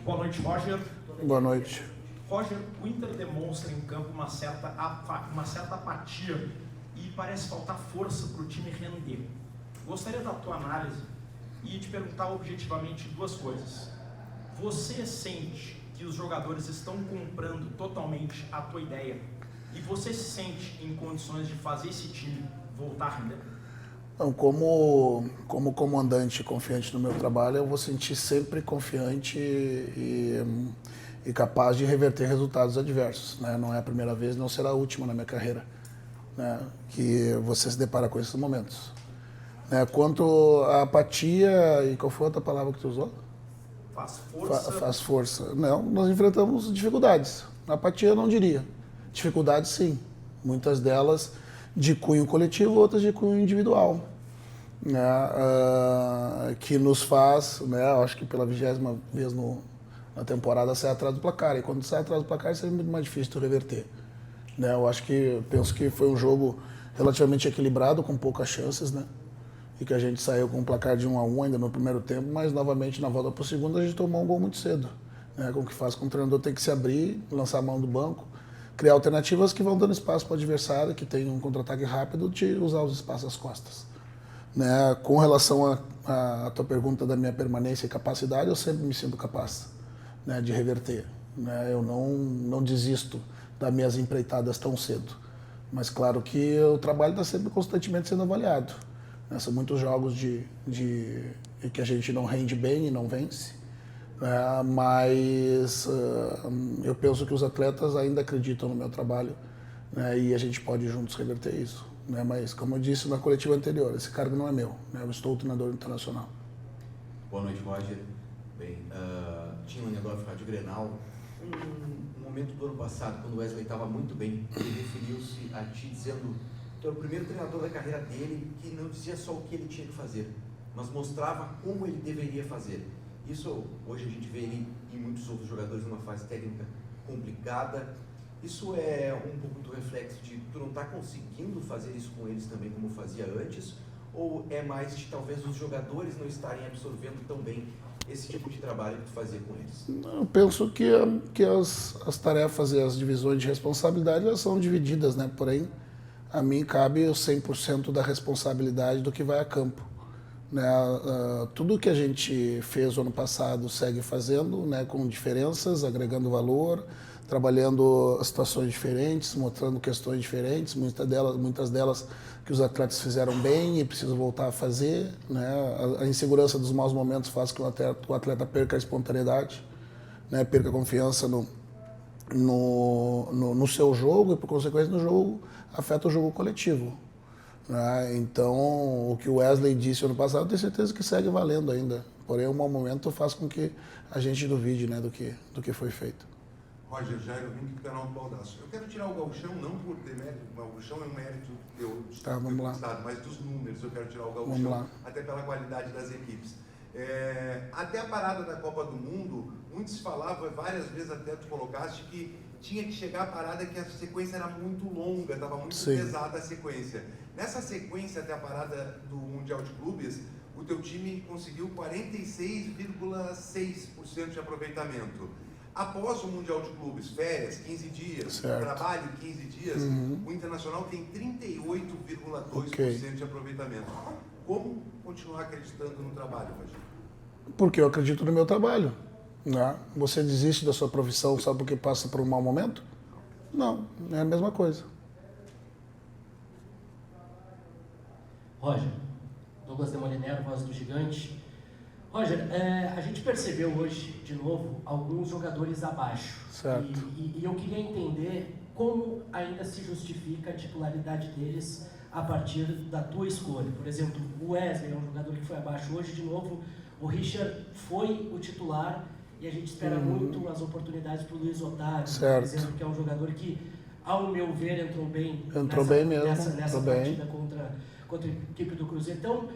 Boa noite, Roger. Boa noite. Roger, o Inter demonstra em campo uma certa apatia e parece faltar força para o time render. Gostaria da tua análise e te perguntar objetivamente duas coisas. Você sente que os jogadores estão comprando totalmente a tua ideia e você se sente em condições de fazer esse time voltar a render? Então, como comandante confiante no meu trabalho, eu vou sentir sempre confiante e capaz de reverter resultados adversos, né? Não é a primeira vez, não será a última na minha carreira, né, que você se depara com esses momentos. Né? Quanto à apatia, e qual foi a outra palavra que tu usou? Faz força. Faz força. Não, nós enfrentamos dificuldades. Apatia eu não diria. Dificuldades sim. Muitas delas de cunho coletivo, outras de cunho individual. Né? Que nos faz, né, acho que pela 20ª vez na temporada, sair atrás do placar. E quando sai atrás do placar, é muito mais difícil de reverter. Né? Penso que foi um jogo relativamente equilibrado, com poucas chances, né? E que a gente saiu com um placar de 1-1 ainda no primeiro tempo, mas novamente na volta para o segundo a gente tomou um gol muito cedo. Né? Com o que faz com o treinador ter que se abrir, lançar a mão do banco, criar alternativas que vão dando espaço para o adversário, que tem um contra-ataque rápido, de usar os espaços às costas. Né? Com relação à tua pergunta da minha permanência e capacidade, eu sempre me sinto capaz, né, de reverter. Né? Eu não desisto das minhas empreitadas tão cedo. Mas claro que o trabalho está sempre constantemente sendo avaliado. Né? São muitos jogos que a gente não rende bem e não vence. Mas eu penso que os atletas ainda acreditam no meu trabalho, né, e a gente pode juntos reverter isso. Né? Mas, como eu disse na coletiva anterior, esse cargo não é meu. Né? Eu estou o treinador internacional. Boa noite, Roger. Bem, tinha um negócio de Grenal. Um momento do ano passado, quando o Wesley estava muito bem, ele referiu-se a ti dizendo que era o primeiro treinador da carreira dele que não dizia só o que ele tinha que fazer, mas mostrava como ele deveria fazer. Isso, hoje a gente vê ele e muitos outros jogadores numa fase técnica complicada. Isso é um pouco do reflexo de tu não estar conseguindo fazer isso com eles também como fazia antes? Ou é mais de talvez os jogadores não estarem absorvendo tão bem esse tipo de trabalho que tu fazia com eles? Eu penso que as tarefas e as divisões de responsabilidade elas são divididas, né? Porém, a mim cabe o 100% da responsabilidade do que vai a campo. Né? Tudo que a gente fez ano passado segue fazendo, né, com diferenças, agregando valor, trabalhando situações diferentes, mostrando questões diferentes, muitas delas que os atletas fizeram bem e precisam voltar a fazer. Né? A insegurança dos maus momentos faz com que o atleta perca a espontaneidade, né, perca a confiança no seu jogo e, por consequência, no jogo afeta o jogo coletivo. Né? Então, o que o Wesley disse ano passado, eu tenho certeza que segue valendo ainda. Porém, um mau momento faz com que a gente duvide, né, do que foi feito. Roger Jairo, vim aqui do canal do Baldaço. Eu quero tirar o gauchão, não por ter mérito, o gauchão é um mérito teu, vamos lá. Mas dos números eu quero tirar o gauchão, até pela qualidade das equipes. Até a parada da Copa do Mundo, muitos falavam, várias vezes até tu colocaste, que tinha que chegar a parada que a sequência era muito longa, estava muito pesada a sequência. Nessa sequência até a parada do Mundial de Clubes, o teu time conseguiu 46,6% de aproveitamento. Após o Mundial de Clubes, férias, 15 dias, trabalho, 15 dias, o Internacional tem 38,2% de aproveitamento. Como continuar acreditando no trabalho, Roger? Porque eu acredito no meu trabalho. Né? Você desiste da sua profissão só porque passa por um mau momento? Não, é a mesma coisa. Roger, Douglas de Molinero, voz do Gigante. Roger, a gente percebeu hoje, de novo, alguns jogadores abaixo. Certo. E eu queria entender como ainda se justifica a titularidade deles a partir da tua escolha. Por exemplo, o Wesley é um jogador que foi abaixo hoje, de novo, o Richard foi o titular e a gente espera muito as oportunidades para o Luiz Otávio, por exemplo, que é um jogador que, ao meu ver, entrou bem nessa partida contra a equipe do Cruzeiro. Então,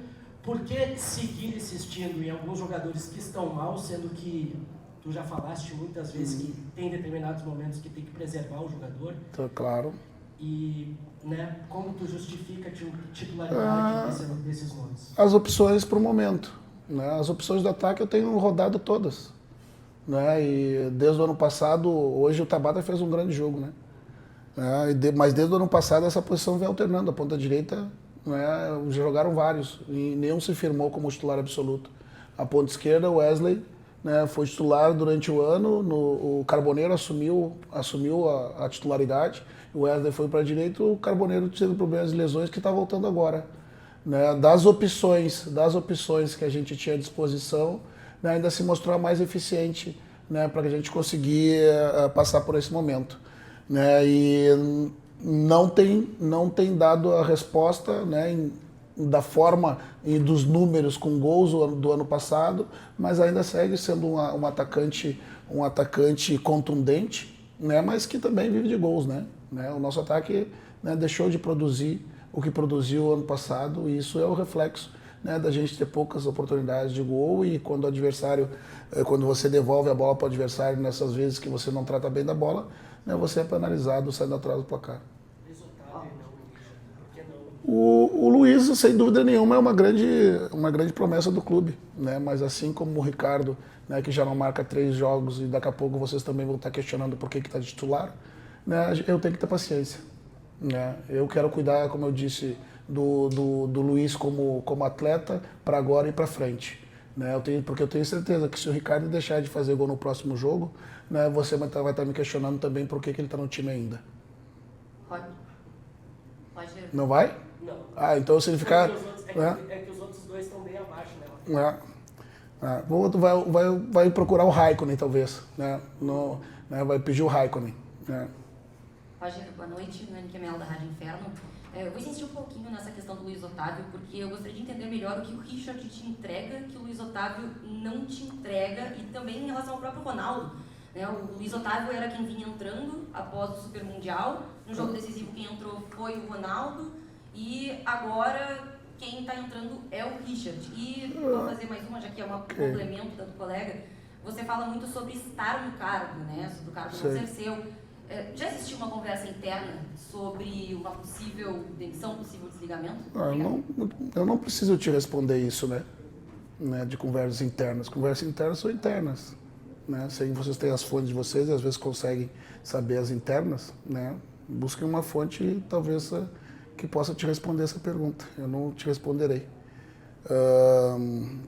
por que seguir insistindo em alguns jogadores que estão mal, sendo que tu já falaste muitas vezes que tem determinados momentos que tem que preservar o jogador? Tá claro. E, né, como tu justifica a titularidade desses nomes? As opções para o momento. Né? As opções do ataque eu tenho rodado todas. né? E desde o ano passado, hoje o Tabata fez um grande jogo, né? Mas desde o ano passado essa posição vem alternando. A ponta direita, né, já jogaram vários e nenhum se firmou como titular absoluto. A ponta esquerda, o Wesley, né, foi titular durante o ano, o Carboneiro assumiu a titularidade, o Wesley foi para a direita, o Carboneiro teve problemas de lesões que está voltando agora. Né, das opções que a gente tinha à disposição, né, ainda se mostrou a mais eficiente, né, para que a gente conseguir passar por esse momento. Né, e não tem dado a resposta, né, da forma e dos números com gols do ano passado, mas ainda segue sendo um atacante contundente, né, mas que também vive de gols. Né? O nosso ataque, né, deixou de produzir o que produziu ano passado, e isso é o reflexo, né, da gente ter poucas oportunidades de gol, e quando o adversário, quando você devolve a bola para o adversário nessas vezes que você não trata bem da bola, né, você é penalizado saindo atrás do placar. O Luiz, sem dúvida nenhuma, é uma grande promessa do clube, né? Mas assim como o Ricardo, né, que já não marca 3 jogos e daqui a pouco vocês também vão estar questionando por que está de titular, né, eu tenho que ter paciência. Né? Eu quero cuidar, como eu disse, do Luiz como atleta para agora e para frente. Né? Porque eu tenho certeza que se o Ricardo deixar de fazer gol no próximo jogo, né, você vai estar me questionando também por que ele está no time ainda. Pode. Não vai? Não. Ah, então se ele ficar... É que os outros dois estão bem abaixo, né? Vai procurar o Raikkonen, talvez. Né? Vai pedir o Raikkonen. Né? Roger, boa noite. Nani Kemel, da Rádio Inferno. Eu vou insistir um pouquinho nessa questão do Luiz Otávio, porque eu gostaria de entender melhor o que o Richard te entrega, que o Luiz Otávio não te entrega, e também em relação ao próprio Ronaldo. Né? O Luiz Otávio era quem vinha entrando após o Super Mundial. No jogo decisivo, quem entrou foi o Ronaldo, e agora quem está entrando é o Richard. E vou fazer mais uma, já que é um complemento da do colega. Você fala muito sobre estar no cargo, né? Sobre o cargo não ser seu. Já existiu uma conversa interna sobre uma possível demissão, possível desligamento? Eu não preciso te responder isso, né? De conversas internas. Conversas internas são internas. Né? Se vocês têm as fontes de vocês e às vezes conseguem saber as internas, né? Busquem uma fonte, talvez, que possa te responder essa pergunta. Eu não te responderei.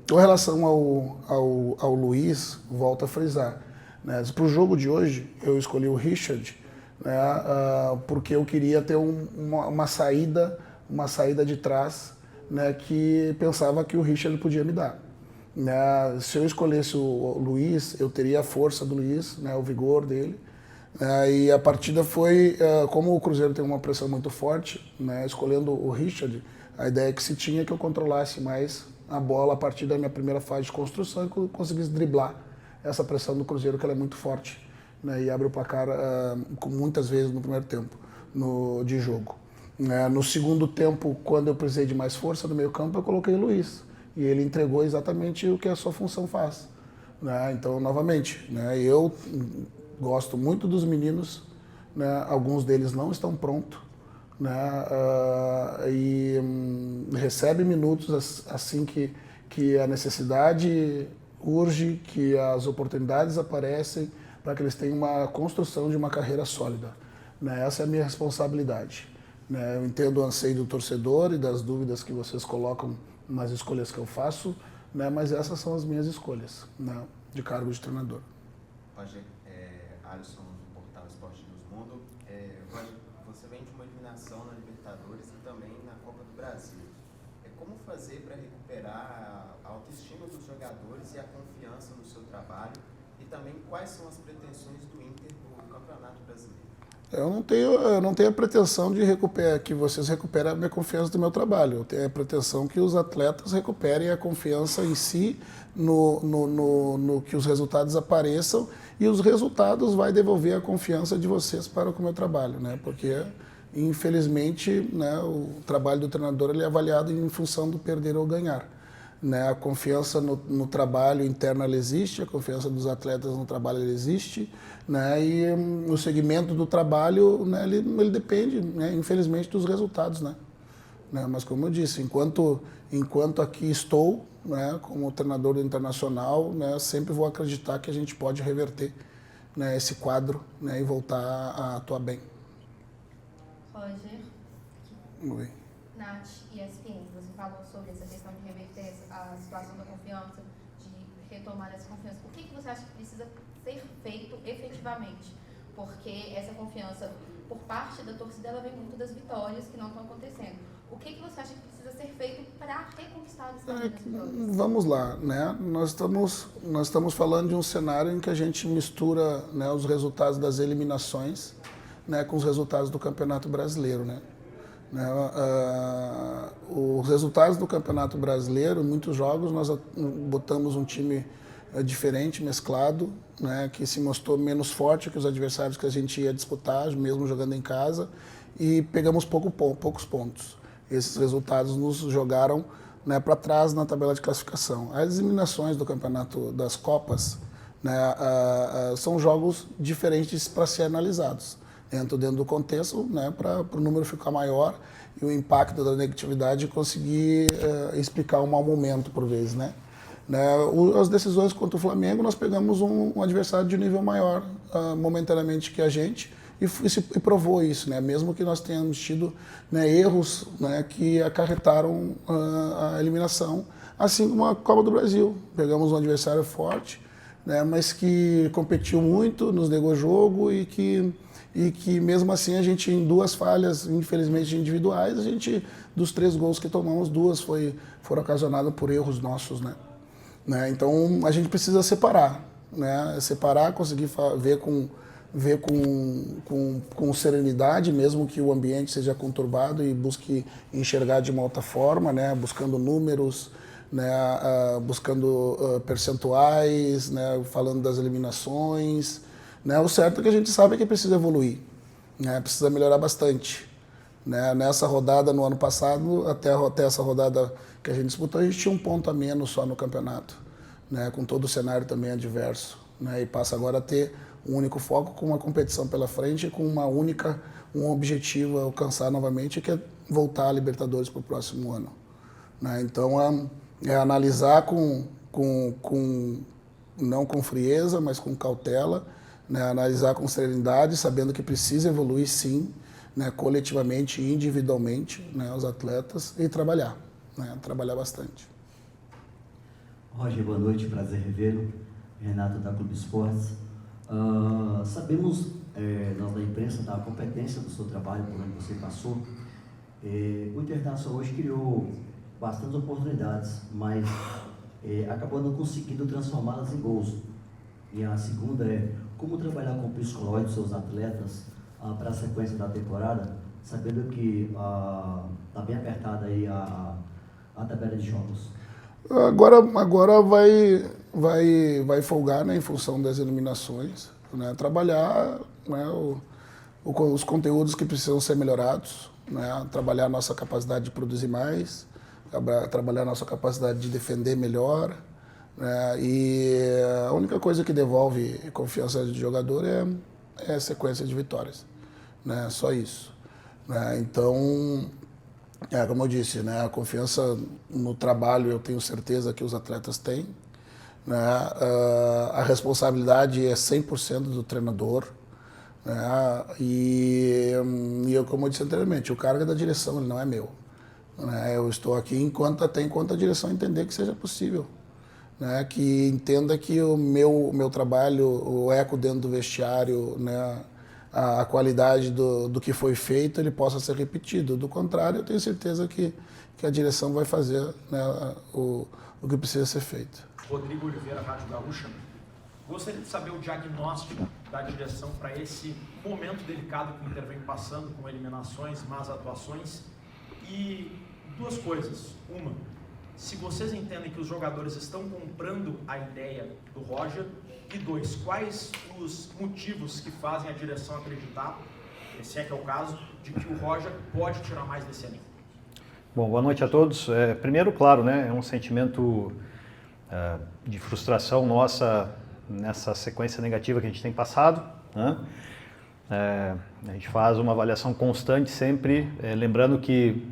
Com relação ao Luiz, volto a frisar. Né? Para o jogo de hoje, eu escolhi o Richard, né, porque eu queria ter uma saída de trás, né, que pensava que o Richard podia me dar. Né? Se eu escolhesse o Luiz, eu teria a força do Luiz, né, o vigor dele. E a partida foi, como o Cruzeiro tem uma pressão muito forte, né, escolhendo o Richard, a ideia que se tinha é que eu controlasse mais a bola a partir da minha primeira fase de construção e conseguisse driblar essa pressão do Cruzeiro, que ela é muito forte, né, e abre o placar muitas vezes no primeiro tempo de jogo. No segundo tempo, quando eu precisei de mais força no meio campo, eu coloquei o Luiz, e ele entregou exatamente o que a sua função faz. Né? Então, novamente, né, eu gosto muito dos meninos, né, alguns deles não estão prontos, né, e recebem minutos assim que a necessidade urge, que as oportunidades aparecem para que eles tenham uma construção de uma carreira sólida. Né? Essa é a minha responsabilidade. Né? Eu entendo o anseio do torcedor e das dúvidas que vocês colocam nas escolhas que eu faço, né? Mas essas são as minhas escolhas, né, de cargo de treinador. Roger, Alisson, do portal Esporte News Mundo. Roger, você vem de uma eliminação na Libertadores e também na Copa do Brasil. Como fazer para recuperar a autoestima dos jogadores e a confiança no seu trabalho? E também quais são as pretensões do Inter no Campeonato Brasileiro? Eu não tenho a pretensão de que vocês recuperem a minha confiança do meu trabalho. Eu tenho a pretensão que os atletas recuperem a confiança em si, no que os resultados apareçam, e os resultados vai devolver a confiança de vocês para o meu trabalho, né? Porque, infelizmente, né, o trabalho do treinador ele é avaliado em função do perder ou ganhar. Né? A confiança no trabalho interno ela existe, a confiança dos atletas no trabalho ela existe, né? E o segmento do trabalho, né, ele depende, né, infelizmente, dos resultados. Né? né? Mas como eu disse, enquanto aqui estou, né, como treinador do Internacional, né, sempre vou acreditar que a gente pode reverter, né, esse quadro, né, e voltar a atuar bem. Roger. Oi. Nath, ESPN, você falou sobre essa questão de reverter a situação da confiança, de retomar essa confiança. O que você acha que precisa ser feito efetivamente? Porque essa confiança, por parte da torcida, ela vem muito das vitórias que não estão acontecendo. O que você acha que precisa ser feito para reconquistar o estado das vitórias? Vamos lá, né? Nós estamos falando de um cenário em que a gente mistura, né, os resultados das eliminações, né, com os resultados do Campeonato Brasileiro, né? Os resultados do Campeonato Brasileiro, muitos jogos nós botamos um time diferente, mesclado, né, que se mostrou menos forte que os adversários que a gente ia disputar, mesmo jogando em casa, e pegamos poucos pontos. Esses resultados nos jogaram, né, para trás na tabela de classificação. As eliminações do campeonato das Copas, né, são jogos diferentes para ser analisados. Dentro do contexto, né, para o número ficar maior e o impacto da negatividade conseguir explicar um mau momento por vezes, né? As decisões contra o Flamengo, nós pegamos um adversário de nível maior momentaneamente que a gente e provou isso, né? Mesmo que nós tenhamos tido, né, erros, né, que acarretaram a eliminação, assim como a Copa do Brasil. Pegamos um adversário forte, né, mas que competiu muito, nos negou jogo e que mesmo assim a gente, em duas falhas, infelizmente individuais, dos 3 gols que tomamos, 2 foram ocasionadas por erros nossos, né? Então a gente precisa separar, né? Separar, conseguir ver com serenidade, mesmo que o ambiente seja conturbado, e busque enxergar de uma outra forma, né? Buscando números, né? Buscando percentuais, né? Falando das eliminações. Né? O certo é que a gente sabe que precisa evoluir, né? Precisa melhorar bastante. Né? Nessa rodada, no ano passado, até essa rodada que a gente disputou, a gente tinha 1 ponto a menos só no campeonato, né? Com todo o cenário também adverso. Né? E passa agora a ter um único foco, com uma competição pela frente, com um objetivo a alcançar novamente, que é voltar à Libertadores para o próximo ano. Né? Então, é analisar não com frieza, mas com cautela, né, analisar com serenidade, sabendo que precisa evoluir sim, né, coletivamente e individualmente, né, os atletas, e trabalhar, né, trabalhar bastante. Roger, boa noite, prazer revê-lo. Renato da Clube Esportes. Sabemos, nós da imprensa, da competência do seu trabalho, por onde você passou. O Internacional hoje criou bastantes oportunidades, mas acabou não conseguindo transformá-las em gols. E a segunda é como trabalhar com o psicológico dos seus atletas para a sequência da temporada, sabendo que está bem apertada aí a tabela de jogos. Agora vai folgar, né, em função das eliminações, né, trabalhar, né, os conteúdos que precisam ser melhorados, né, trabalhar a nossa capacidade de produzir mais, trabalhar a nossa capacidade de defender melhor. E a única coisa que devolve confiança de jogador é a sequência de vitórias, né? Só isso. Né? Então, como eu disse, né? A confiança no trabalho eu tenho certeza que os atletas têm. Né? A responsabilidade é 100% do treinador. Né? E eu, como eu disse anteriormente, o cargo é da direção, ele não é meu. Né? Eu estou aqui enquanto a direção entender que seja possível. Né, que entenda que o meu trabalho, o eco dentro do vestiário, né, a qualidade do que foi feito, ele possa ser repetido. Do contrário, eu tenho certeza que a direção vai fazer, né, o que precisa ser feito. Rodrigo Oliveira, Rádio Gaúcha. Gostaria de saber o diagnóstico da direção para esse momento delicado que o Inter vem passando, com eliminações, más atuações. E 2 coisas. Uma, se vocês entendem que os jogadores estão comprando a ideia do Roger, e 2, quais os motivos que fazem a direção acreditar, se é que é o caso, de que o Roger pode tirar mais desse elenco? Bom, boa noite a todos. Primeiro, claro, né, é um sentimento de frustração nossa nessa sequência negativa que a gente tem passado. Né? A gente faz uma avaliação constante sempre, lembrando que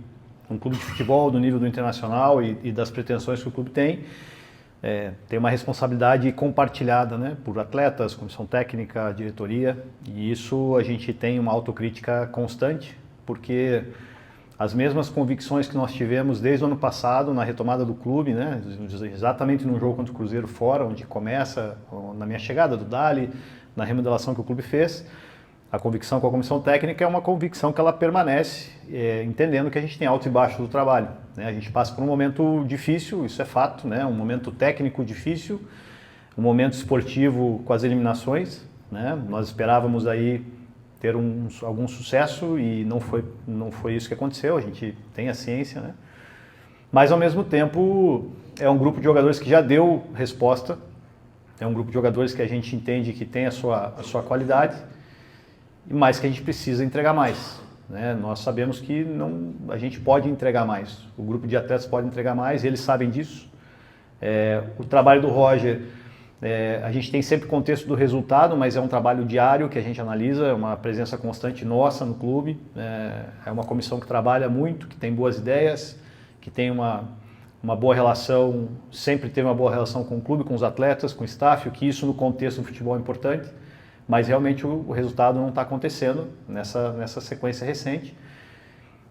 um clube de futebol do nível do Internacional e das pretensões que o clube tem uma responsabilidade compartilhada, né, por atletas, comissão técnica, diretoria, e isso a gente tem uma autocrítica constante, porque as mesmas convicções que nós tivemos desde o ano passado na retomada do clube, né, exatamente num jogo contra o Cruzeiro fora, onde começa na minha chegada do Dali, na remodelação que o clube fez, a convicção com a comissão técnica é uma convicção que ela permanece, entendendo que a gente tem alto e baixo do trabalho, né? A gente passa por um momento difícil, isso é fato, né? Um momento técnico difícil, um momento esportivo com as eliminações, né? Nós esperávamos aí ter algum sucesso e não foi isso que aconteceu, a gente tem a ciência, né? Mas ao mesmo tempo é um grupo de jogadores que já deu resposta, é um grupo de jogadores que a gente entende que tem a sua qualidade, mas que a gente precisa entregar mais, né? Nós sabemos que a gente pode entregar mais, o grupo de atletas pode entregar mais, eles sabem disso. O trabalho do Roger, a gente tem sempre o contexto do resultado, mas é um trabalho diário que a gente analisa, é uma presença constante nossa no clube, é uma comissão que trabalha muito, que tem boas ideias, que tem uma boa relação, sempre teve uma boa relação com o clube, com os atletas, com o staff, o que isso no contexto do futebol é importante. Mas realmente o resultado não está acontecendo nessa sequência recente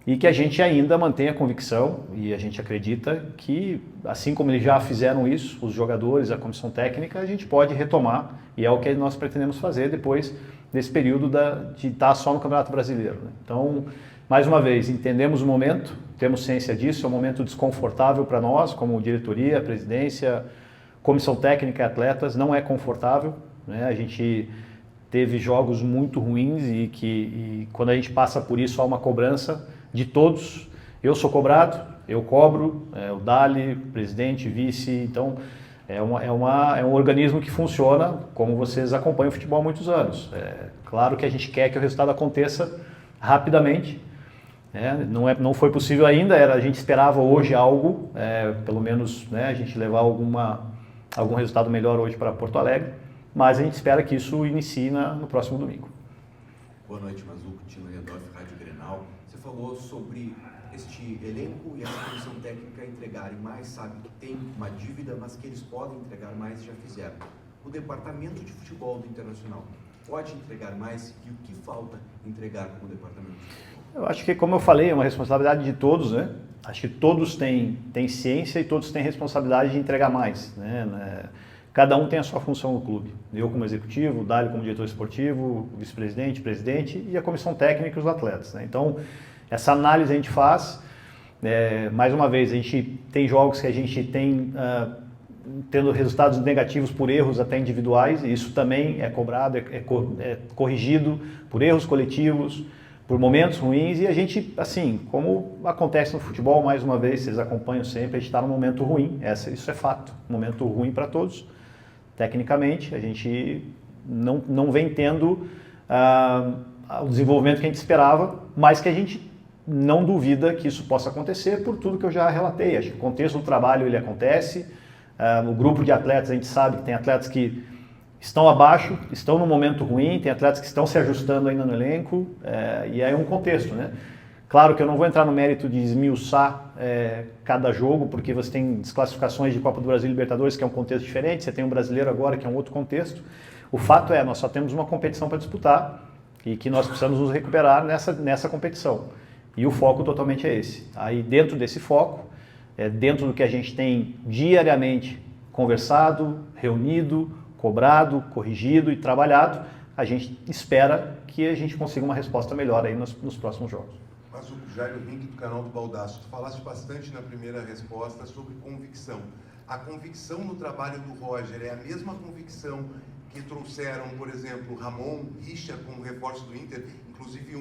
e que a gente ainda mantém a convicção e a gente acredita que, assim como eles já fizeram isso, os jogadores, a comissão técnica, a gente pode retomar e é o que nós pretendemos fazer depois desse período de estar só no Campeonato Brasileiro, né? Então, mais uma vez, entendemos o momento, temos ciência disso, é um momento desconfortável para nós, como diretoria, presidência, comissão técnica e atletas, não é confortável, né? A gente teve jogos muito ruins e quando a gente passa por isso há uma cobrança de todos. Eu sou cobrado, eu cobro, o Dali, presidente, vice, então é um organismo que funciona como vocês acompanham o futebol há muitos anos. Claro que a gente quer que o resultado aconteça rapidamente, né? Não foi possível ainda, a gente esperava hoje algo, pelo menos, né, a gente levar algum resultado melhor hoje para Porto Alegre. Mas a gente espera que isso inicie no próximo domingo. Boa noite, Mazuco, Tino Redorf, Rádio Grenal. Você falou sobre este elenco e essa comissão técnica entregarem mais, sabe que tem uma dívida, mas que eles podem entregar mais e já fizeram. O departamento de futebol do Internacional pode entregar mais e o que falta entregar como departamento de futebol? Eu acho que, como eu falei, é uma responsabilidade de todos, né? Acho que todos têm ciência e todos têm responsabilidade de entregar mais, né? Cada um tem a sua função no clube. Eu como executivo, o Dali como diretor esportivo, o vice-presidente, presidente e a comissão técnica e os atletas, né? Então, essa análise a gente faz. Mais uma vez, a gente tem jogos que a gente tem tendo resultados negativos por erros até individuais, e isso também é cobrado, é corrigido por erros coletivos, por momentos ruins, e a gente, assim, como acontece no futebol, mais uma vez, vocês acompanham sempre, a gente está num momento ruim, isso é fato, um momento ruim para todos. Tecnicamente, a gente não vem tendo o desenvolvimento que a gente esperava, mas que a gente não duvida que isso possa acontecer por tudo que eu já relatei. Acho que o contexto do trabalho ele acontece, o grupo de atletas, a gente sabe que tem atletas que estão abaixo, estão num momento ruim, tem atletas que estão se ajustando ainda no elenco, e aí é um contexto, né? Claro que eu não vou entrar no mérito de esmiuçar cada jogo, porque você tem desclassificações de Copa do Brasil e Libertadores, que é um contexto diferente, você tem um brasileiro agora, que é um outro contexto. O fato é, nós só temos uma competição para disputar e que nós precisamos nos recuperar nessa competição. E o foco totalmente é esse. Aí dentro desse foco, dentro do que a gente tem diariamente conversado, reunido, cobrado, corrigido e trabalhado, a gente espera que a gente consiga uma resposta melhor aí nos próximos jogos. Mas o Jairo Rink do canal do Baldasso, tu falaste bastante na primeira resposta sobre convicção. A convicção no trabalho do Roger é a mesma convicção que trouxeram, por exemplo, Ramon, Richard como reforço do Inter, inclusive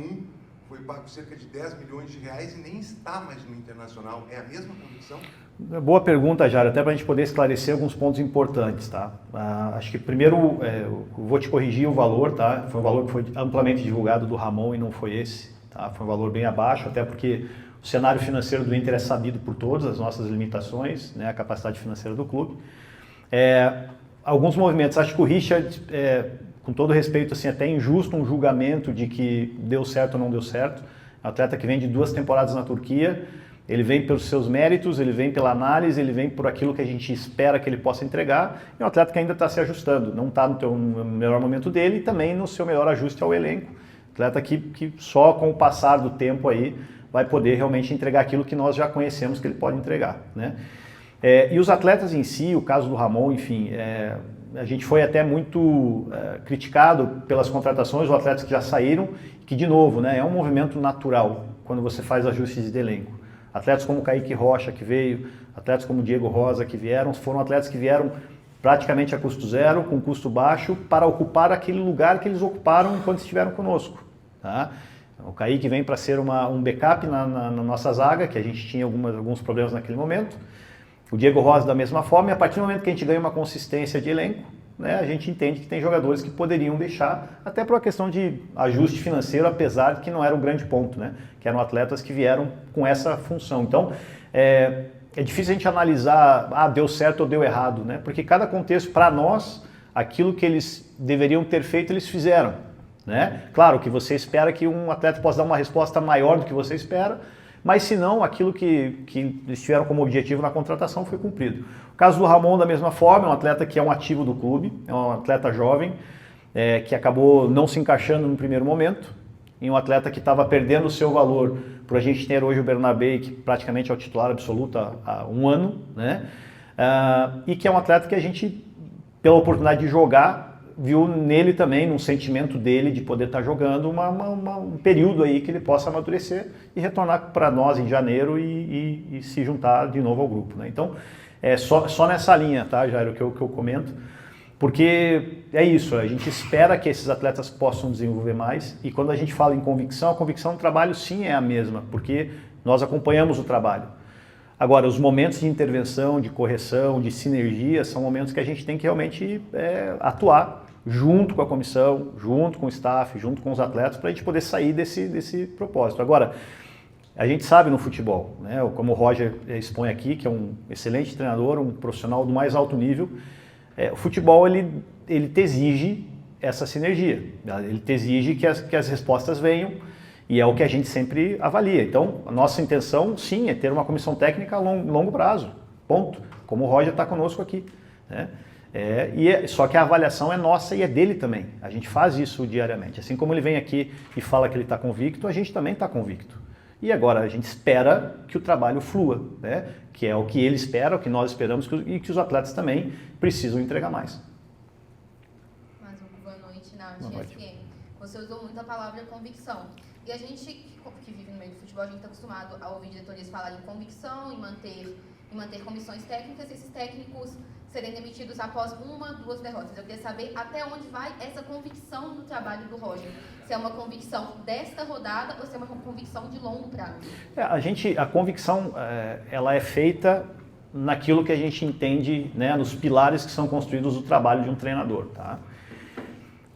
foi pago cerca de 10 milhões de reais e nem está mais no Internacional. É a mesma convicção? Boa pergunta, Jairo, até para a gente poder esclarecer alguns pontos importantes, tá? Acho que primeiro, eu vou te corrigir o valor, tá? Foi um valor que foi amplamente divulgado do Ramon e não foi esse. Tá? Foi um valor bem abaixo, até porque o cenário financeiro do Inter é sabido por todos, as nossas limitações, né, a capacidade financeira do clube. Alguns movimentos, acho que o Richard, com todo respeito, assim, até injusto um julgamento de que deu certo ou não deu certo. É um atleta que vem de 2 temporadas na Turquia, Ele vem pelos seus méritos, ele vem pela análise, ele vem por aquilo que a gente espera que ele possa entregar. E um atleta que ainda está se ajustando, não está no melhor momento dele e também no seu melhor ajuste ao elenco. Atleta que só com o passar do tempo aí vai poder realmente entregar aquilo que nós já conhecemos que ele pode entregar, né? E os atletas em si, o caso do Ramon, enfim, a gente foi até muito criticado pelas contratações, os atletas que já saíram, que de novo, né, é um movimento natural quando você faz ajustes de elenco. Atletas como Kaique Rocha, que veio, atletas como Diego Rosa, que vieram, foram atletas que vieram praticamente a custo zero, com custo baixo, para ocupar aquele lugar que eles ocuparam enquanto estiveram conosco. Tá? O Kaique vem para ser um backup na nossa zaga, que a gente tinha alguns problemas naquele momento. O Diego Rosa da mesma forma, e a partir do momento que a gente ganha uma consistência de elenco, né, a gente entende que tem jogadores que poderiam deixar, até por uma questão de ajuste financeiro, apesar de que não era um grande ponto, né, que eram atletas que vieram com essa função. Então, é difícil a gente analisar, deu certo ou deu errado, né, porque cada contexto, para nós, aquilo que eles deveriam ter feito, eles fizeram. Né? Claro que você espera que um atleta possa dar uma resposta maior do que você espera, mas se não, aquilo que eles tiveram como objetivo na contratação foi cumprido. O caso do Ramon, da mesma forma, é um atleta que é um ativo do clube, é um atleta jovem, que acabou não se encaixando no primeiro momento, e um atleta que estava perdendo o seu valor por a gente ter hoje o Bernabé, que praticamente é o titular absoluto há um ano, né? E que é um atleta que a gente, pela oportunidade de jogar, viu nele também, num sentimento dele de poder estar jogando um período aí que ele possa amadurecer e retornar para nós em janeiro e se juntar de novo ao grupo, né? Então, só nessa linha, tá, Jairo, que eu comento, porque é isso, a gente espera que esses atletas possam desenvolver mais e quando a gente fala em convicção, a convicção do trabalho sim é a mesma, porque nós acompanhamos o trabalho. Agora, os momentos de intervenção, de correção, de sinergia, são momentos que a gente tem que realmente atuar junto com a comissão, junto com o staff, junto com os atletas, para a gente poder sair desse propósito. Agora, a gente sabe no futebol, né, como o Roger expõe aqui, que é um excelente treinador, um profissional do mais alto nível, o futebol ele te exige essa sinergia, ele te exige que as respostas venham, e é o que a gente sempre avalia. Então, a nossa intenção, sim, é ter uma comissão técnica a longo prazo, ponto. Como o Roger está conosco aqui, né? Só que a avaliação é nossa e é dele também. A gente faz isso diariamente. Assim como ele vem aqui e fala que ele está convicto, a gente também está convicto. E agora a gente espera que o trabalho flua, né? Que é o que ele espera, o que nós esperamos e que os atletas também precisam entregar mais. Mais boa noite, Nath. Você usou muito a palavra convicção. E a gente que vive no meio do futebol, a gente está acostumado a ouvir diretorias falarem em convicção e manter comissões técnicas, e esses técnicos serem demitidos após 1, 2 derrotas. Eu queria saber até onde vai essa convicção do trabalho do Roger. Se é uma convicção desta rodada ou se é uma convicção de longo prazo. A convicção ela é feita naquilo que a gente entende, né, nos pilares que são construídos do trabalho de um treinador. Tá?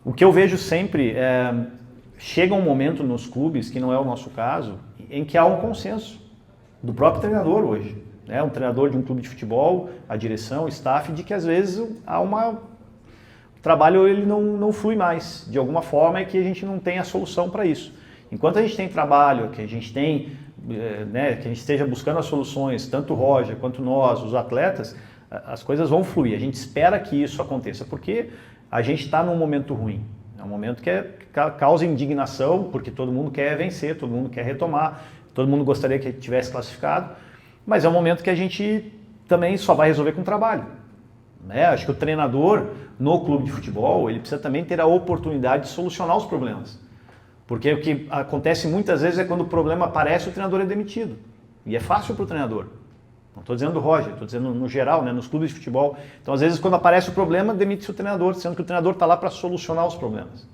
O que eu vejo sempre chega um momento nos clubes, que não é o nosso caso, em que há um consenso do próprio treinador hoje. Né? Um treinador de um clube de futebol, a direção, o staff, de que às vezes o trabalho ele não flui mais, de alguma forma, é que a gente não tem a solução para isso. Enquanto a gente tem trabalho, que a gente tem, né, que a gente esteja buscando as soluções, tanto o Roger quanto nós, os atletas, as coisas vão fluir. A gente espera que isso aconteça, porque a gente está num momento ruim. É um momento que causa indignação, porque todo mundo quer vencer, todo mundo quer retomar, todo mundo gostaria que tivesse classificado, mas é um momento que a gente também só vai resolver com trabalho. Né? Acho que o treinador no clube de futebol, ele precisa também ter a oportunidade de solucionar os problemas. Porque o que acontece muitas vezes é quando o problema aparece, o treinador é demitido. E é fácil para o treinador. Não estou dizendo do Roger, estou dizendo no geral, né, nos clubes de futebol. Então, às vezes, quando aparece o problema, demite-se o treinador, sendo que o treinador está lá para solucionar os problemas.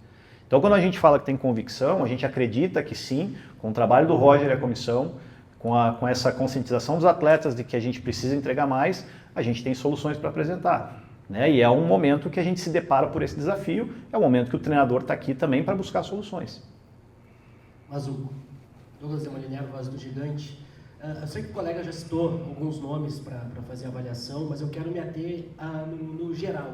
Então, quando a gente fala que tem convicção, a gente acredita que sim, com o trabalho do Roger e a comissão, com essa conscientização dos atletas de que a gente precisa entregar mais, a gente tem soluções para apresentar. Né? E é um momento que a gente se depara por esse desafio, é um momento que o treinador está aqui também para buscar soluções. Mas o Douglas Demoliner, voz do Gigante, eu sei que o colega já citou alguns nomes para fazer a avaliação, mas eu quero me ater no geral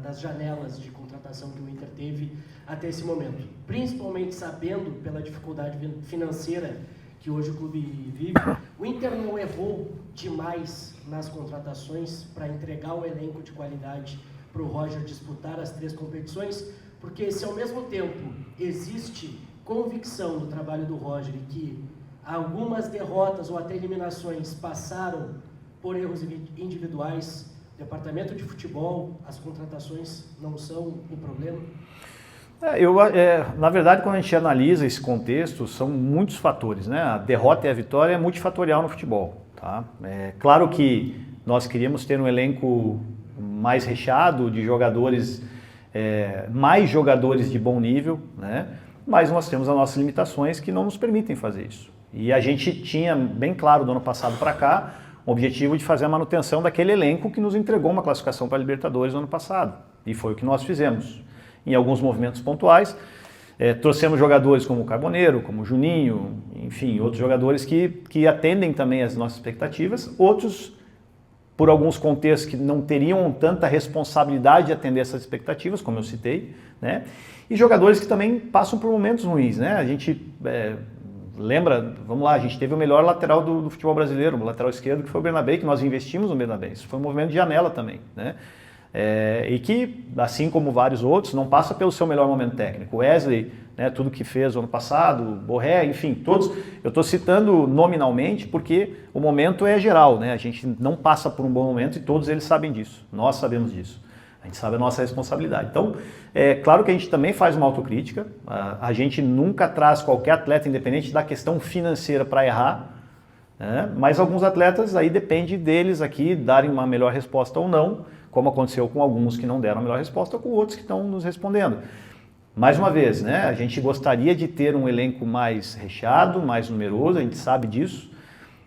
das janelas de contratação que o Inter teve até esse momento. Principalmente sabendo, pela dificuldade financeira que hoje o clube vive, o Inter não errou demais nas contratações para entregar um elenco de qualidade para o Roger disputar as 3 competições, porque se ao mesmo tempo existe convicção no trabalho do Roger e que algumas derrotas ou até eliminações passaram por erros individuais, departamento de futebol, as contratações não são o problema? Na verdade, quando a gente analisa esse contexto, são muitos fatores, né? A derrota e a vitória é multifatorial no futebol, tá? É claro que nós queríamos ter um elenco mais recheado de jogadores, mais jogadores de bom nível, né? Mas nós temos as nossas limitações que não nos permitem fazer isso. E a gente tinha bem claro do ano passado para cá o objetivo de fazer a manutenção daquele elenco que nos entregou uma classificação para a Libertadores no ano passado. E foi o que nós fizemos. Em alguns movimentos pontuais, trouxemos jogadores como o Carboneiro, como o Juninho, enfim, outros jogadores que atendem também as nossas expectativas, outros por alguns contextos que não teriam tanta responsabilidade de atender essas expectativas, como eu citei, né? E jogadores que também passam por momentos ruins, né? A gente lembra, vamos lá, a gente teve o melhor lateral do futebol brasileiro, o lateral esquerdo, que foi o Bernabé, que nós investimos no Bernabé. Isso foi um movimento de janela também, né? E que, assim como vários outros, não passa pelo seu melhor momento técnico. Wesley, né, tudo que fez o ano passado, Borré, enfim, todos, eu estou citando nominalmente porque o momento é geral, né? A gente não passa por um bom momento e todos eles sabem disso, nós sabemos disso, a gente sabe a nossa responsabilidade. Então, é claro que a gente também faz uma autocrítica, a gente nunca traz qualquer atleta, independente da questão financeira, para errar, né? Mas alguns atletas, aí depende deles aqui darem uma melhor resposta ou não, como aconteceu com alguns que não deram a melhor resposta, ou com outros que estão nos respondendo. Mais uma vez, né, a gente gostaria de ter um elenco mais recheado, mais numeroso, a gente sabe disso,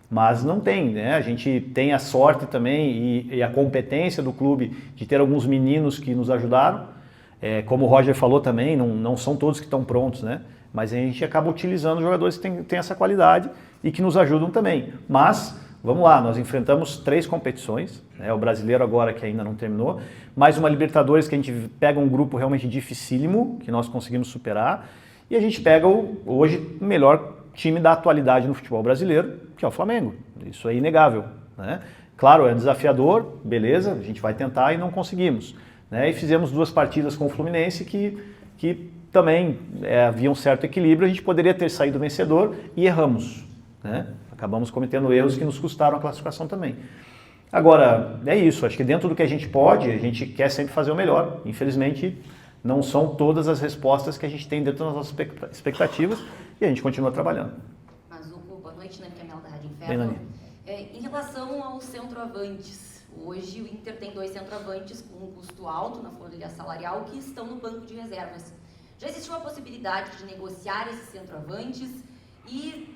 mas não tem, né? A gente tem a sorte também e a competência do clube de ter alguns meninos que nos ajudaram. Como o Roger falou também, não são todos que estão prontos, né? Mas a gente acaba utilizando jogadores que têm essa qualidade e que nos ajudam também. Mas vamos lá, nós enfrentamos 3 competições, né? O brasileiro agora que ainda não terminou, mais uma Libertadores que a gente pega um grupo realmente dificílimo, que nós conseguimos superar, e a gente pega hoje o melhor time da atualidade no futebol brasileiro, que é o Flamengo. Isso é inegável, né? Claro, é desafiador, beleza, a gente vai tentar e não conseguimos, né? E fizemos 2 partidas com o Fluminense que também havia um certo equilíbrio, a gente poderia ter saído vencedor e erramos, né? Acabamos cometendo erros que nos custaram a classificação também. Agora, é isso, acho que dentro do que a gente pode, a gente quer sempre fazer o melhor. Infelizmente, não são todas as respostas que a gente tem dentro das nossas expectativas e a gente continua trabalhando. Mazuco, boa noite, Nani Camela da Rádio Inferno. Em relação aos centroavantes, hoje o Inter tem 2 centroavantes com um custo alto na folha salarial que estão no banco de reservas. Já existiu a possibilidade de negociar esses centroavantes e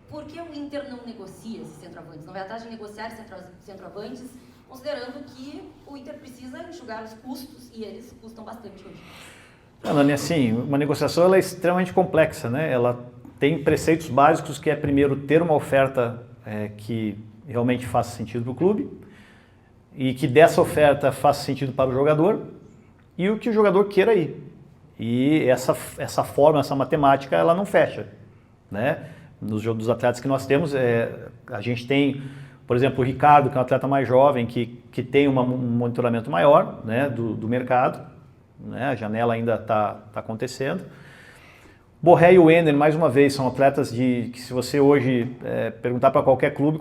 por que o Inter não negocia esses centroavantes? Não vai atrás de negociar centroavantes, considerando que o Inter precisa enxugar os custos e eles custam bastante hoje. Nani, assim, uma negociação ela é extremamente complexa, né? Ela tem preceitos básicos que é, primeiro, ter uma oferta que realmente faça sentido para o clube e que dessa oferta faça sentido para o jogador e o que o jogador queira ir. E essa forma, essa matemática, ela não fecha, né? Dos atletas que nós temos, a gente tem, por exemplo, o Ricardo, que é um atleta mais jovem, que tem um monitoramento maior, né, do mercado, né, a janela ainda está acontecendo. Borré e o Ender, mais uma vez, são atletas que se você hoje perguntar para qualquer clube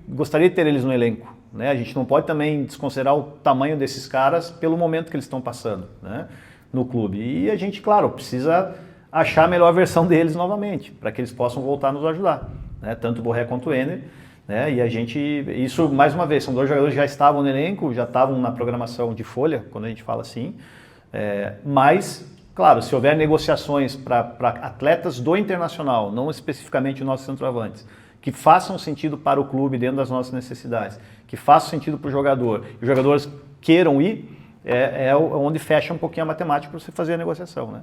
gostaria de ter eles no elenco, né? A gente não pode também desconsiderar o tamanho desses caras pelo momento que eles estão passando, né, no clube. E a gente, claro, precisa achar a melhor versão deles novamente, para que eles possam voltar a nos ajudar, né? Tanto o Borré quanto o Ender, né? E a gente, isso mais uma vez, são 2 jogadores que já estavam no elenco, já estavam na programação de folha, quando a gente fala assim, mas, claro, se houver negociações para atletas do Internacional, não especificamente os nossos centroavantes, que façam sentido para o clube dentro das nossas necessidades, que façam sentido para o jogador, e os jogadores queiram ir, é onde fecha um pouquinho a matemática para você fazer a negociação, né?